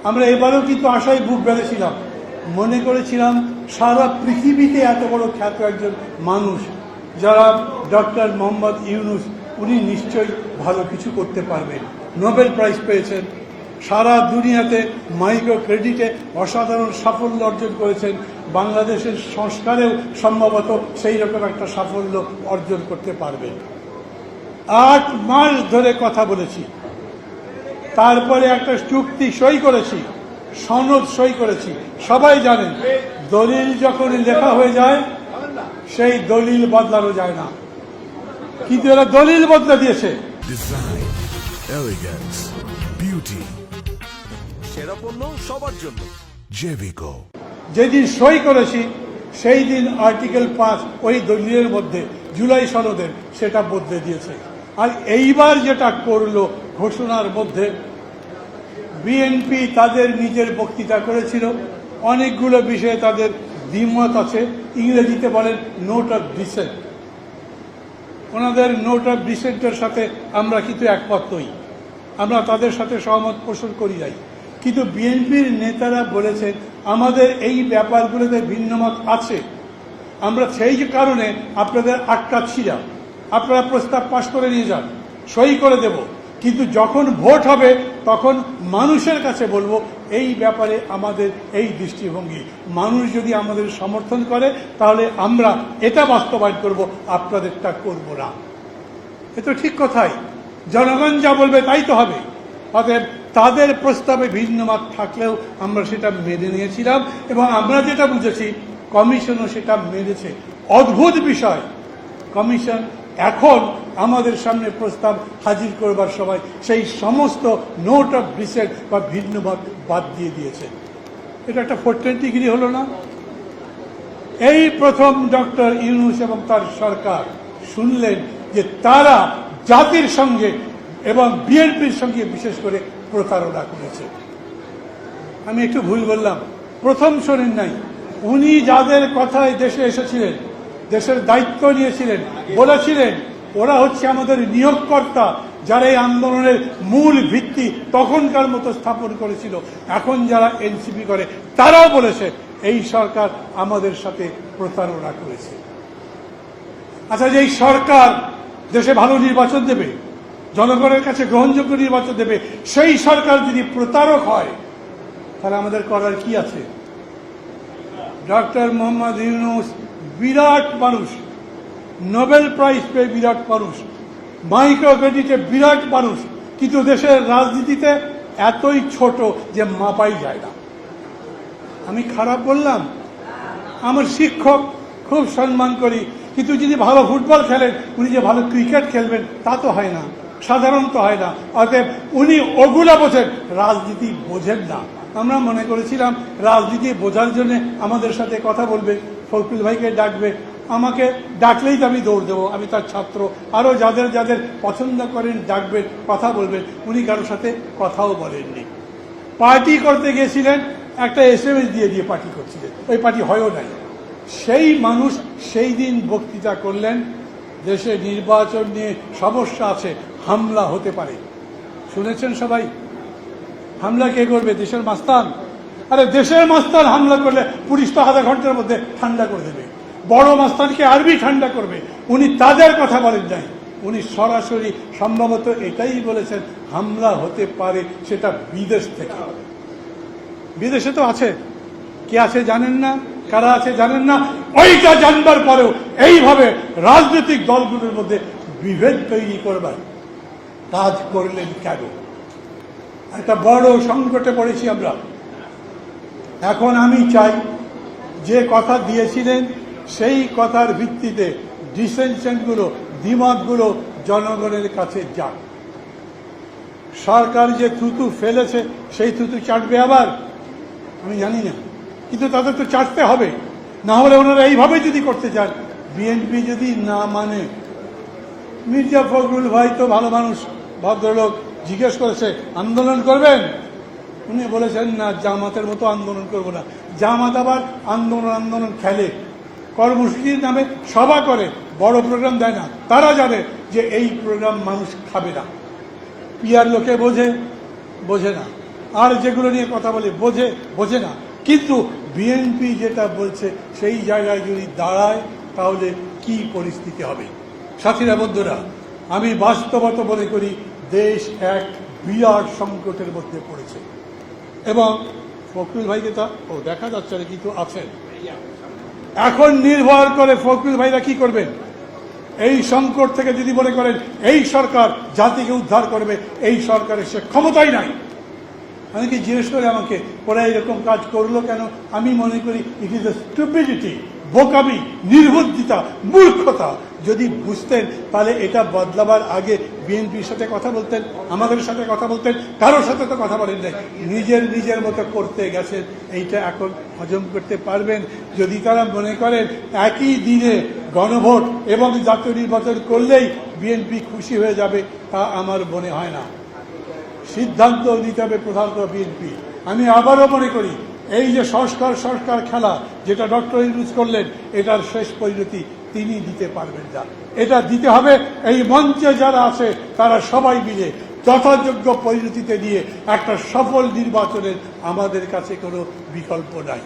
আমরা এবারেও কিন্তু আশায় বুক বেঁধেছিলাম, মনে করেছিলাম সারা পৃথিবীতে এত বড় খ্যাত একজন মানুষ যারা ডক্টর মোহাম্মদ ইউনূস, উনি নিশ্চয়ই ভালো কিছু করতে পারবেন। নোবেল প্রাইজ পেয়েছেন, সারা দুনিয়াতে মাইক্রো ক্রেডিটে অসাধারণ সাফল্য অর্জন করেছেন, বাংলাদেশের সংস্কারেও সম্ভবত সেই রকম একটা সাফল্য অর্জন করতে পারবেন। 8 মাস ধরে কথা বলেছি, তারপরে একটা চুক্তি সই করেছি, সনদ সই করেছি। সবাই জানেন দলিল যখন লেখা হয়ে যায় সেই দলিল বদলানো যায় না, কিন্তু এরা দলিল বদলে দিয়েছে। ডিজাইন, এলিগেন্স, বিউটি, সেরা পণ্য সবার জন্য জেভিকো। যেদিন সই করেছি সেই দিন আর্টিকেল 5 ওই দলিলের মধ্যে জুলাই সনদের সেটা বদলে দিয়েছে। আর এইবার যেটা করলো ঘোষণার মধ্যে, বিএনপি তাদের নিজের বক্তৃতা করেছিল, অনেকগুলো বিষয়ে তাদের দ্বিমত আছে, ইংরেজিতে বলেন নোট অফ ডিসেন্ট। ওনাদের নোট অফ ডিসেন্টের সাথে আমরা কিন্তু একমত নই, আমরা তাদের সাথে সহমত পোষণ করি নাই। কিন্তু বিএনপির নেতারা বলেছেন আমাদের এই ব্যাপারগুলোতে ভিন্নমত আছে, আমরা সেই কারণে আপনাদের আটকাচ্ছি না, আপনারা প্রস্তাব পাশ করে নিয়ে যান, সই করে দেব, কিন্তু যখন ভোট হবে তখন মানুষের কাছে বলবো এই ব্যাপারে আমাদের এই দৃষ্টিভঙ্গি। মানুষ যদি আমাদের সমর্থন করে তাহলে আমরা এটা বাস্তবায়ন করব, আপনাদেরটা করব না। এ তো ঠিক কথাই, জনগণ যা বলবে তাই তো হবে। অতএব তাদের প্রস্তাবে ভিন্নমত থাকলেও আমরা সেটা মেনে নিয়েছিলাম, এবং আমরা যেটা বুঝেছি কমিশনও সেটা মেনেছে। অদ্ভুত বিষয়, কমিশন এখন আমাদের সামনে প্রস্তাব হাজির করবার সময় সেই সমস্ত নোট অফ ডিসেন্ট বা ভিন্নমত বাদ দিয়ে দিয়েছে। এটা একটা 410 ডিগ্রি হলো না? এই প্রথম ডক্টর ইউনূস এবং তার সরকার শুনলেন যে তারা জাতির সঙ্গে এবং বিএনপির সঙ্গে বিশেষ করে প্রতারণা করেছে। আমি একটু ভুল বললাম, প্রথম শোনেন নাই, উনি যাদের কথায় দেশে এসেছিলেন, দেশের দায়িত্ব নিয়েছিলেন, বলেছিলেন ওরা হচ্ছে আমাদের নিয়োগকর্তা, যারা এই আন্দোলনের মূল ভিত্তি তখনকার মতো স্থাপন করেছিল, এখন যারা এনসিপি করে তারাও বলেছে এই সরকার আমাদের সাথে প্রতারণা করেছে। আচ্ছা, যে এই সরকার দেশে ভালো নির্বাচন দেবে, জনগণের কাছে গ্রহণযোগ্য নির্বাচন দেবে, সেই সরকার যদি প্রতারক হয় তাহলে আমাদের করার কি আছে? ডক্টর মোহাম্মদ ইউনূস বিরাট মানুষ, নোবেল প্রাইজ পেয়ে বিরাট মানুষ, মাইক্রো ক্রেডিটে বিরাট মানুষ, কিন্তু দেশের রাজনীতিতে এতই ছোট যে মাপাই যায় না। আমি খারাপ বললাম? আমার শিক্ষক খুব সম্মান করি, কিন্তু যদি ভালো ফুটবল খেলেন, উনি যে ভালো ক্রিকেট খেলবেন তা তো হয় না, সাধারণত হয় না। অতএব উনি ওগুলা বোঝেন, রাজনীতি বোঝেন না। আমরা মনে করেছিলাম রাজনীতি বোঝার জন্য আমাদের সাথে কথা বলবে, ফখরুল ভাইকে ডাকবে, আমাকে ডাকলেই তো আমি দৌড় দেবো, আমি তার ছাত্র, আরও যাদের যাদের পছন্দ করেন ডাকবেন, কথা বলবেন। উনি কারোর সাথে কথাও বলেননি। পার্টি করতে গিয়েছিলেন, একটা SMS দিয়ে পার্টি করছিলেন, ওই পার্টি হয়ও নাই। সেই মানুষ সেই দিন বক্তৃতা করলেন দেশে নির্বাচন নিয়ে সমস্যা আছে, হামলা হতে পারে। শুনেছেন সবাই? হামলা কে করবে? দেশের মাস্তান। আরে দেশের মাস্তান হামলা করলে পুলিশ তো আধা ঘন্টার মধ্যে ঠান্ডা করে দেবে, বড় মাস্তানকে আরবি ঠান্ডা করবে। উনি তাদের কথা বলেন নাই, উনি সরাসরি সম্ভবত এটাই বলেছেন হামলা হতে পারে, সেটা বিদেশ থেকে। বিদেশে তো আছে, কে আছে জানেন না, কারা আছে জানেন না। ওইটা জানবার পরেও এইভাবে রাজনৈতিক দলগুলোর মধ্যে বিভেদ তৈরি করবার কাজ করলেন কেন? একটা বড় সংকটে পড়েছি আমরা। এখন আমি চাই যে কথা দিয়েছিলেন সেই কথার ভিত্তিতে ডিসেনশনগুলো, দ্বিমতগুলো জনগণের কাছে যাক। সরকার যে থুতু ফেলেছে সেই থুতু চাটবে আবার, আমি জানি না, কিন্তু তাদের তো চাটতে হবে, না হলে ওনারা এইভাবে যদি করতে চান। বিএনপি যদি না মানে, মির্জা ফখরুল ভাই তো ভালো মানুষ, ভদ্রলোক, জিজ্ঞেস করেছে আন্দোলন করবেন, উনি বলেছেন না, জামাতের মতো আন্দোলন করব না। জামাত আবার আন্দোলন খেলে, কর্মসূচির নামে সভা করে, বড় প্রোগ্রাম দেয় না। তারা জানে যে এই প্রোগ্রাম মানুষ খাবে না। পিয়ার লোকে বোঝে না। আর যেগুলো নিয়ে কথা বলে বোঝে না। কিন্তু বিএনপি যেটা বলছে সেই জায়গায় যদি দাঁড়ায় তাহলে কি পরিস্থিতি হবে। সাথীরা, বন্ধুরা, আমি বাস্তবত মনে করি দেশ এক বিরাট সংকটের মধ্যে পড়েছে এবং ফখরুল ভাইকে তা দেখা যাচ্ছে না, কিন্তু আছেন। এখন নির্ভর করে ফখরুল ভাইরা কি করবেন। এই সংকট থেকে যদি মনে করেন এই সরকার জাতিকে উদ্ধার করবে, এই সরকারের সে ক্ষমতাই নাই। অনেকে জিজ্ঞেস করে আমাকে, ওরা এরকম কাজ করলো কেন? আমি মনে করি ইট ইজ এ স্টুপিডিটি, বোকামি, নির্বুদ্ধিতা, মূর্খতা। যদি বুঝতেন তাহলে এটা বদলাবার আগে বিএনপির সাথে কথা বলতেন, আমাদের সাথে কথা বলতেন, কারোর সাথে তো কথা বলেন নাই। নিজের মতো করতে গেছেন। এইটা এখন হজম করতে পারবেন? যদি তারা মনে করেন একই দিনে গণভোট এবং জাতীয় নির্বাচন করলেই বিএনপি খুশি হয়ে যাবে, তা আমার মনে হয় না। সিদ্ধান্ত নিতে হবে প্রধানত বিএনপি। আমি আবারও মনে করি এই যে সংস্কার খেলা যেটা ডক্টর ইউনূস করলেন, এটার শেষ পরিণতি তিনি দিতে পারবেন না। এটা দিতে হবে এই মঞ্চে যারা আছে তারা সবাই মিলে যথাযোগ্য পরিণতিতে নিয়ে একটা সফল নির্বাচনের আমাদের কাছে কোনো বিকল্প নাই।